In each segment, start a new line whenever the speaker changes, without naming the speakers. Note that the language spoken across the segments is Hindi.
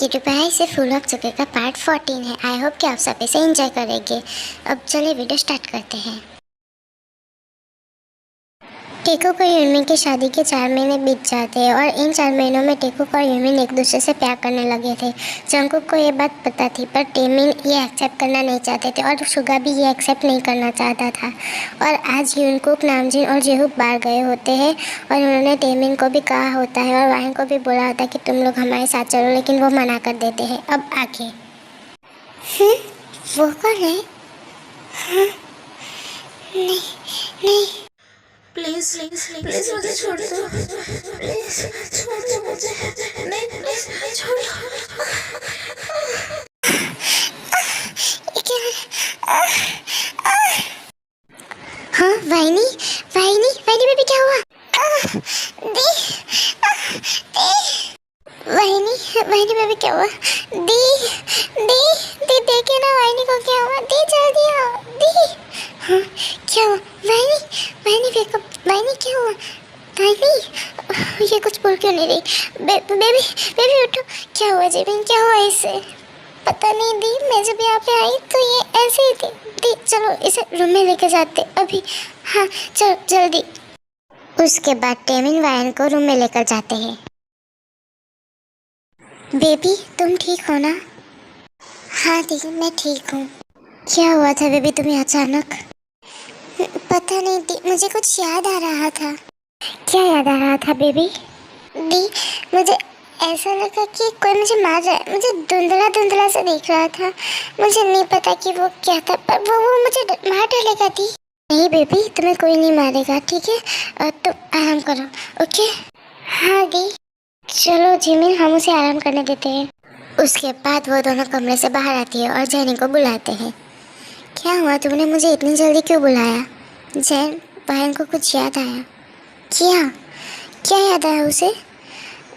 यूट्यूब पे है, इसे फुल ऑफ चुके का पार्ट 14 है। आई होप कि आप सब इसे एंजॉय करेंगे। अब चलिए वीडियो स्टार्ट करते हैं। टेकुक और यूमिन की शादी के 4 महीने बीत जाते हैं और इन 4 महीनों में टेकुक और यूमिन एक दूसरे से प्यार करने लगे थे। जंगकुक को ये बात पता थी, पर टेमिन ये एक्सेप्ट करना नहीं चाहते थे और सुगा भी ये एक्सेप्ट नहीं करना चाहता था। और आज यूनकुक, नामजिन और जेहुक बाहर गए होते हैं और उन्होंने टेमिन को भी कहा होता है और वाहिन को भी बोला होता है कि तुम लोग हमारे साथ चलो, लेकिन वो मना कर देते हैं। अब आगे वो कौन है? नहीं नहीं,
प्लीज प्लीज मुझे छोड़ दो, प्लीज छोड़ दो मुझे, नहीं प्लीज छोड़ दो।
हाँ वाहिनी वाहिनी वाहिनी बेबी, क्या हुआ? दी वाहिनी वाहिनी बेबी, क्या हुआ? दी दी दी देखे ना वाहिनी को क्या हुआ? दी जल्दी आओ दी। हाँ क्या हुआ वाहिनी? वाहिनी देखो वाहिनी, क्या हुआ वाहिनी? ये कुछ बोल क्यों नहीं रही? बेबी बेबी उठो। क्या हुआ जीबिन, क्या हुआ इसे? पता नहीं दी, मैं जब यहाँ पे आई तो ये ऐसे ही थी। दी चलो इसे रूम में लेके जाते अभी। हाँ चलो जल्दी। उसके बाद टेमिन वायन को रूम में लेकर जाते हैं। बेबी तुम ठीक हो ना? हाँ दी मैं ठीक हूँ। क्या हुआ था बेबी तुम्हें अचानक? पता नहीं दी, मुझे कुछ याद आ रहा था। क्या याद आ रहा था बेबी? दी मुझे ऐसा लगा कि कोई मुझे मार रहा है। मुझे धुंधला धुंधला सा दिख रहा था। मुझे नहीं पता कि वो क्या था, पर वो मुझे मार डालेगा दी। नहीं बेबी, तुम्हें कोई नहीं मारेगा, ठीक है? तुम आराम करो, ओके? हाँ दी। चलो जिमिन, हम उसे आराम करने देते हैं। उसके बाद वो दोनों कमरे से बाहर आती है और जैनी को बुलाते हैं। क्या हुआ, तुमने मुझे इतनी जल्दी क्यों बुलाया? जैन, बहन को कुछ याद आया? क्या क्या याद आया उसे?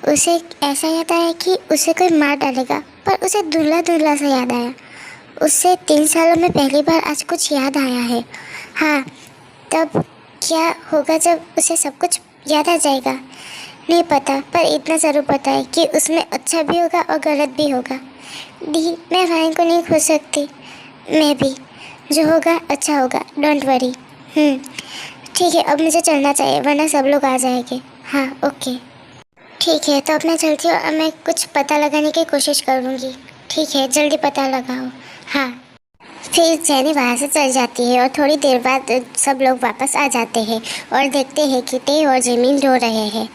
उसे ऐसा याद आया कि उसे कोई मार डालेगा, पर उसे धुंधला धुंधला सा याद आया। उससे 3 सालों में पहली बार आज कुछ याद आया है। हाँ, तब क्या होगा जब उसे सब कुछ याद आ जाएगा? नहीं पता, पर इतना ज़रूर पता है कि उसमें अच्छा भी होगा और गलत भी होगा। दी मैं भाई को नहीं खोज सकती। मैं भी, जो होगा अच्छा होगा, डोंट वरी। ठीक है, अब मुझे चलना चाहिए वरना सब लोग आ जाएंगे। हाँ ओके ठीक है, तो अब मैं चलती हूँ और मैं कुछ पता लगाने की कोशिश करूँगी। ठीक है, जल्दी पता लगाओ। हाँ। फिर जैनी वहाँ से चल जाती है और थोड़ी देर बाद सब लोग वापस आ जाते हैं और देखते हैं कि टे और जेमिन रो रहे हैं।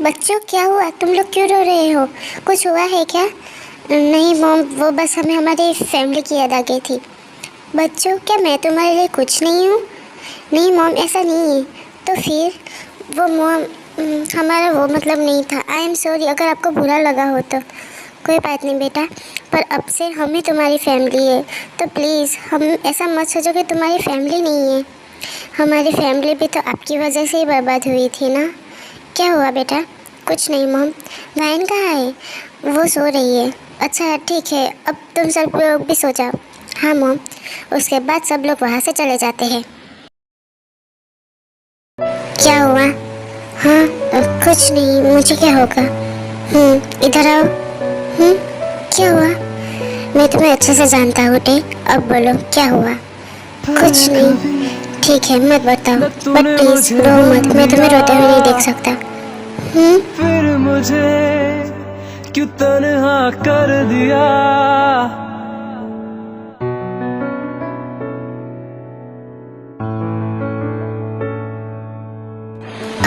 बच्चों क्या हुआ, तुम लोग क्यों रो रहे हो? कुछ हुआ है क्या? नहीं मॉम, वो बस हमें हमारी फैमिली की याद आ गई थी। बच्चों क्या मैं तुम्हारे लिए कुछ नहीं हूँ? नहीं मॉम, ऐसा नहीं है। तो फिर वो मॉम, हमारा वो मतलब नहीं था। आई एम सॉरी अगर आपको बुरा लगा हो तो। कोई बात नहीं बेटा, पर अब से हम ही तुम्हारी फैमिली है, तो प्लीज़ हम ऐसा मत सोचो कि तुम्हारी फैमिली नहीं है। हमारी फैमिली भी तो आपकी वजह से ही बर्बाद हुई थी ना। क्या हुआ बेटा? कुछ नहीं मॉम। वाइन कहाँ है? वो सो रही है। अच्छा ठीक है, अब तुम सब लोग भी सो जाओ। हाँ मॉम। उसके बाद सब लोग वहाँ से चले जाते हैं। क्या हुआ? हाँ कुछ नहीं, मुझे क्या होगा? इधर आओ। क्या हुआ? मैं तुम्हें अच्छे से जानता हूँ टे, अब बोलो क्या हुआ? कुछ नहीं। ठीक है मत बताओ, बट प्लीज रो मत, मैं तुम्हें रोते हुए नहीं देख सकता।
फिर मुझे क्यों तन्हा कर दिया?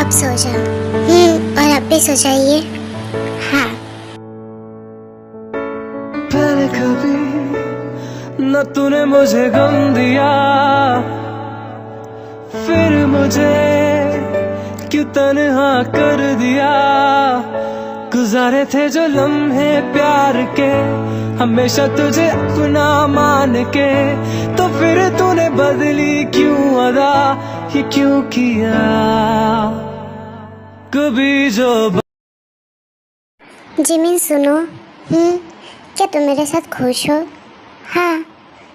अब सो जाओ। और आप भी सो जाइए। हाँ।
पहले कभी न तूने मुझे गम दिया, फिर मुझे क्यों तन्हा कर दिया? गुजारे थे जो लम्हे प्यार के, हमेशा तुझे अपना मान के, तो फिर तूने बदली क्यों अदा? ये क्यों किया? कभी जो
जिमिन सुनो। क्या तुम मेरे साथ खुश हो? हाँ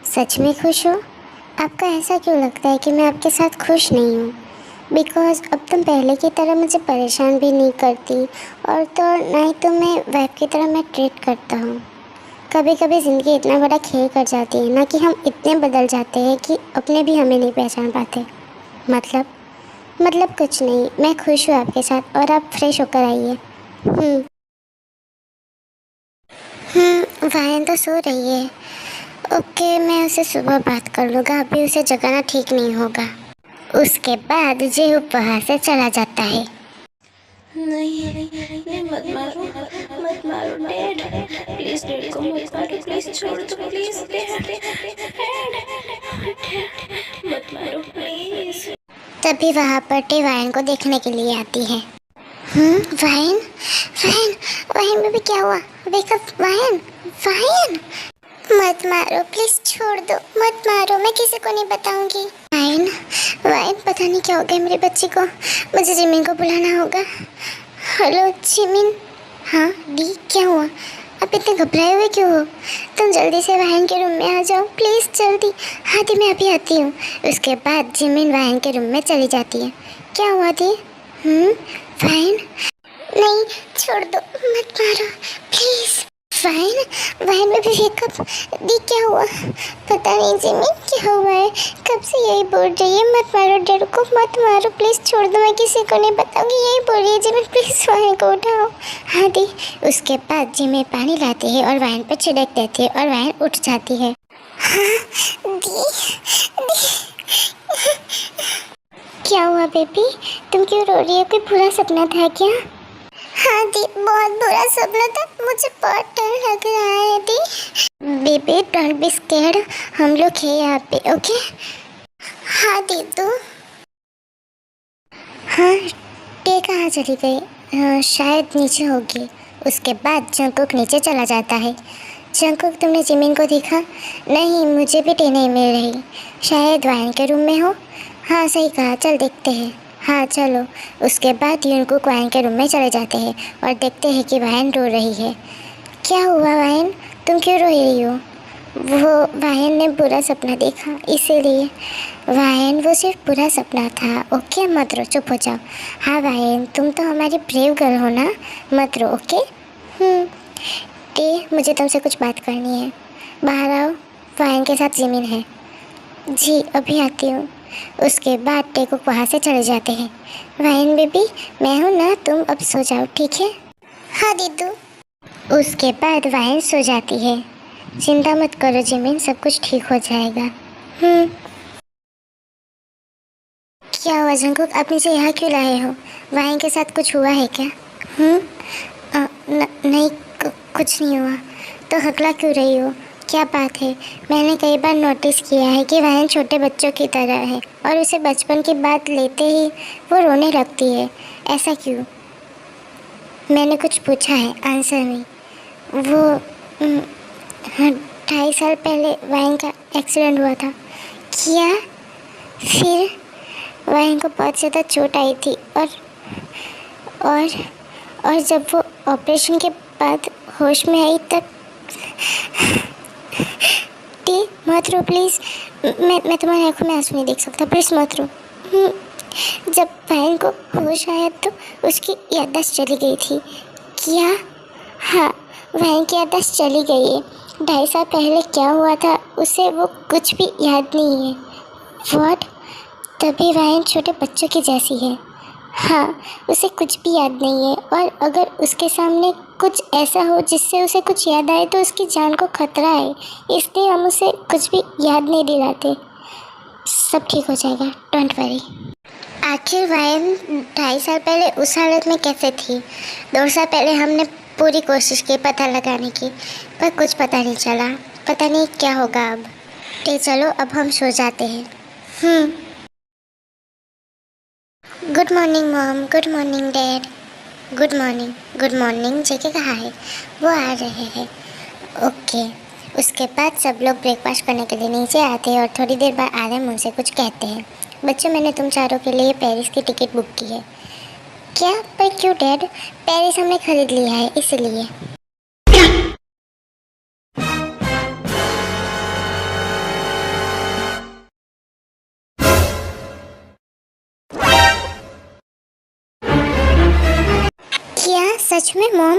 सच में खुश हो? आपका ऐसा क्यों लगता है कि मैं आपके साथ खुश नहीं हूँ? बिकॉज अब तुम पहले की तरह मुझे परेशान भी नहीं करती, और तो ना ही तुम्हें वाइफ की तरह मैं ट्रीट करता हूँ। कभी कभी ज़िंदगी इतना बड़ा खेल कर जाती है ना कि हम इतने बदल जाते हैं कि अपने भी हमें नहीं पहचान पाते। मतलब कुछ नहीं, मैं खुश हूँ आपके साथ, और आप फ्रेश होकर आइए। वायन तो सो रही है। ओके, मैं उसे सुबह बात कर लूँगा, अभी उसे जगाना ठीक नहीं होगा। उसके बाद जेहू वहाँ से चला जाता है।
नहीं नहीं, मत मारो डैड, प्लीज डैड को मत मारो, प्लीज छोड़ दो, प्लीज डैड, मत मारो प्लीज।
तभी वहाँ पर टे वायन को देखने के लिए आती है। वायन वायन वायन बेबी, क्या हुआ? वेकअप वायन। वायन मत मारो प्लीज, छोड़ दो, मत मारो, मैं किसी को नहीं बताऊंगी। वायन वायन, पता नहीं क्या हो गया मेरे बच्चे को, मुझे जिमिन को बुलाना होगा। Hello Jimin. हाँ दी, क्या हुआ? आप इतने घबराए हुए क्यों हो? तुम जल्दी से वायन के रूम में आ जाओ प्लीज़, जल्दी। हाँ दी, मैं अभी आती हूँ। उसके बाद जिमिन वायन के रूम में चली जाती है। क्या हुआ दी? वायन नहीं, छोड़ दो, मत मारो प्लीज़। वायन वायन में भी वेकअप। दी, क्या हुआ? पता नहीं जिमिन, क्या हुआ है, कब से यही बोल रही है मत मारो डैड को, मत मारो प्लीज़, छोड़ दो, मैं किसी को नहीं बताऊंगी, यही बोल रही है जिमिन, प्लीज़ वायन को उठाओ। हाँ दी। उसके बाद जिमिन पानी लाती है और वायन पर छिड़क देती है और वायन उठ जाती है। हाँ दी, क्या हुआ बेबी, तुम क्यों रो रही हो? कोई बुरा सपना था क्या? हाँ दी, बहुत बुरा सपना था, मुझे बहुत डर लग रहा है दी। बेबी डोंट बी स्कैर्ड, हम लोग हैं यहाँ पे, ओके? हाँ दी तो। हाँ, टे कहाँ चली गई? शायद नीचे होगी। उसके बाद जंकुक नीचे चला जाता है। जंकुक, तुमने जिमिन को देखा? नहीं, मुझे भी टे नहीं मिल रही, शायद वायन के रूम में हो। हाँ सही कहा, चल देखते हैं। हाँ चलो। उसके बाद यूनकुक वायन के रूम में चले जाते हैं और देखते हैं कि वायन रो रही है। क्या हुआ वायन, तुम क्यों रो रही हो? वो वायन ने बुरा सपना देखा, इसीलिए। वायन, वो सिर्फ बुरा सपना था, ओके? मत रो, चुप हो जाओ। हाँ वायन, तुम तो हमारी ब्रेव गर्ल हो ना, मत रो, ओके? टे, मुझे तुमसे कुछ बात करनी है, बाहर आओ। वायन के साथ जिमिन है। जी अभी आती हूँ। उसके बाद टेकुक वहाँ से चले जाते हैं। वायन बेबी, मैं हूँ ना, तुम अब सो जाओ, ठीक है? हाँ दीदू। उसके बाद वायन सो जाती है। चिंता मत करो जिमिन, सब कुछ ठीक हो जाएगा। क्या हुआ जंकुक, आप मुझे यहाँ क्यों लाए हो? वायन के साथ कुछ हुआ है क्या? नहीं, कुछ नहीं हुआ। तो हकला क्यों रही हो, क्या बात है? मैंने कई बार नोटिस किया है कि वायन छोटे बच्चों की तरह है और उसे बचपन की बात लेते ही वो रोने लगती है, ऐसा क्यों? मैंने कुछ पूछा है, आंसर में। वो 2.5 साल पहले वायन का एक्सीडेंट हुआ था। क्या? फिर वायन को बहुत ज़्यादा चोट आई थी और जब वो ऑपरेशन के बाद होश में आई तब। टी, मत रो प्लीज़, मैं तुम्हारी आंखों में आंसू नहीं देख सकता, प्लीज़ मत रो। जब वायन को होश आया तो उसकी याददाश्त चली गई थी। क्या? हाँ, वायन की याददाश्त चली गई है। 2.5 साल पहले क्या हुआ था उसे वो कुछ भी याद नहीं है। व्हाट? तभी वायन छोटे बच्चों की जैसी है। हाँ, उसे कुछ भी याद नहीं है, और अगर उसके सामने कुछ ऐसा हो जिससे उसे कुछ याद आए तो उसकी जान को खतरा है, इसलिए हम उसे कुछ भी याद नहीं दिलाते। सब ठीक हो जाएगा, डोंट वरी। आखिर वायन 2.5 साल पहले उस हालत में कैसे थी? 2 साल पहले हमने पूरी कोशिश की पता लगाने की, पर कुछ पता नहीं चला। पता नहीं क्या होगा अब। तो चलो अब हम सो जाते हैं। Good morning mom, good morning dad. Good morning. JK कहाँ है? वो आ रहे हैं। ओके। उसके बाद सब लोग ब्रेकफास्ट करने के लिए नीचे आते हैं और थोड़ी देर बाद आरम उनसे कुछ कहते हैं। बच्चों, मैंने तुम चारों के लिए पेरिस की टिकट बुक की है। क्या? पर क्यों डैड? पेरिस हमने खरीद लिया है इसलिए। सच में मॉम?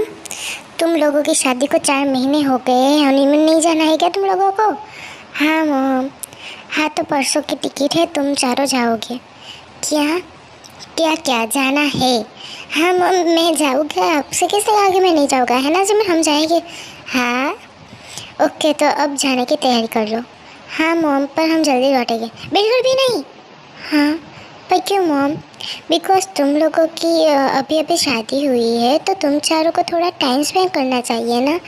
तुम लोगों की शादी को 4 महीने हो गए, हनीमून नहीं जाना है क्या तुम लोगों को? हाँ मॉम। हाँ तो परसों की टिकट है, तुम चारों जाओगे क्या? क्या क्या जाना है? हाँ मॉम मैं जाऊँगा, आपसे कैसे आगे मैं नहीं जाऊँगा, है ना जिमिन? हम जाएंगे। हाँ ओके, तो अब जाने की तैयारी कर लो। हाँ मॉम, पर हम जल्दी लौटेंगे। बिल्कुल भी नहीं। हाँ पर क्यों मॉम? बिकॉज तुम लोगों की अभी अभी शादी हुई है, तो तुम चारों को थोड़ा टाइम स्पेंड करना चाहिए ना।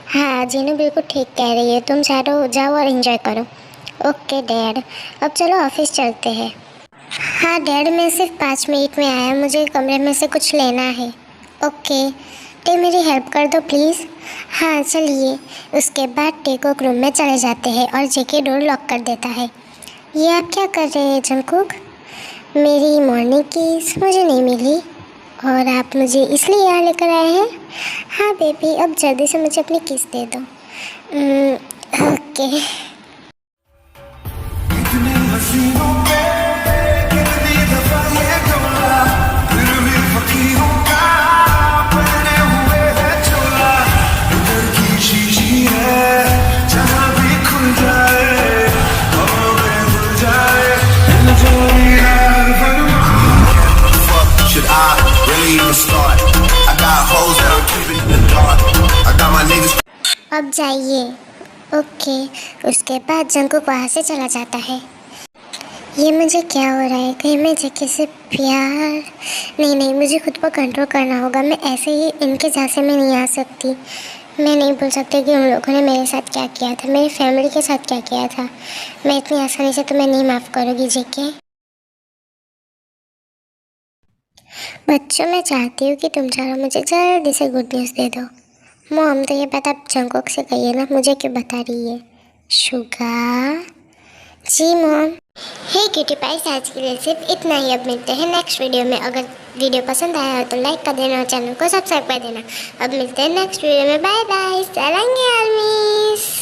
हाँ जीनू बिल्कुल ठीक कह रही है, तुम चारों जाओ और एंजॉय करो। ओके डैड, अब चलो ऑफिस चलते हैं। हाँ डैड, मैं सिर्फ 5 मिनट में आया, मुझे कमरे में से कुछ लेना है। ओके, तो मेरी हेल्प कर दो प्लीज़। हाँ चलिए। उसके बाद टेकोक रूम में चले जाते हैं और जेके डोर लॉक कर देता है। ये आप क्या कर रहे हैं जंगकुक? मेरी मॉर्निंग कीज मुझे नहीं मिली और आप मुझे इसलिए यहाँ लेकर आए हैं? हाँ बेबी, अब जल्दी से मुझे अपनी कीज दे दो। ओके।
कितनी हसीनों पे कितनी दफा ये डोला, फिर भी फकीरों का पहने हुए है चोला। उधर की शीशी है जहाँ भी खुल जाए, हवा में घुल जाए। Should I really even start? I got hoes that I'm keeping in the dark. I got my niggas.
अब जाइए। ओके। उसके बाद जंगकुक वहाँ से चला जाता है। ये मुझे क्या हो रहा है? कहीं मैं जेके से प्यार? नहीं नहीं, मुझे खुद पर कंट्रोल करना होगा। मैं ऐसे ही इनके झांसे में नहीं आ सकती। मैं नहीं भूल सकती कि उन लोगों ने मेरे साथ क्या किया था, मेरी फैमिली के साथ क्या किया था। मैं इतनी आसानी से तुम्हें नहीं माफ़ करूँगी जेके। बच्चों, मैं चाहती हूँ कि तुम चारों मुझे जल्दी से गुड न्यूज़ दे दो। मॉम, तो ये बात आप जंगकुक से कहिए ना, मुझे क्यों बता रही है? शुगा जी मॉम। हे क्यूटी पाइस, आज के लिए सिर्फ इतना ही। अब मिलते हैं नेक्स्ट वीडियो में। अगर वीडियो पसंद आया हो तो लाइक कर देना और चैनल को सब्सक्राइब कर देना। अब मिलते हैं नेक्स्ट वीडियो में। बाय बाय, सलांगे आर्मीस।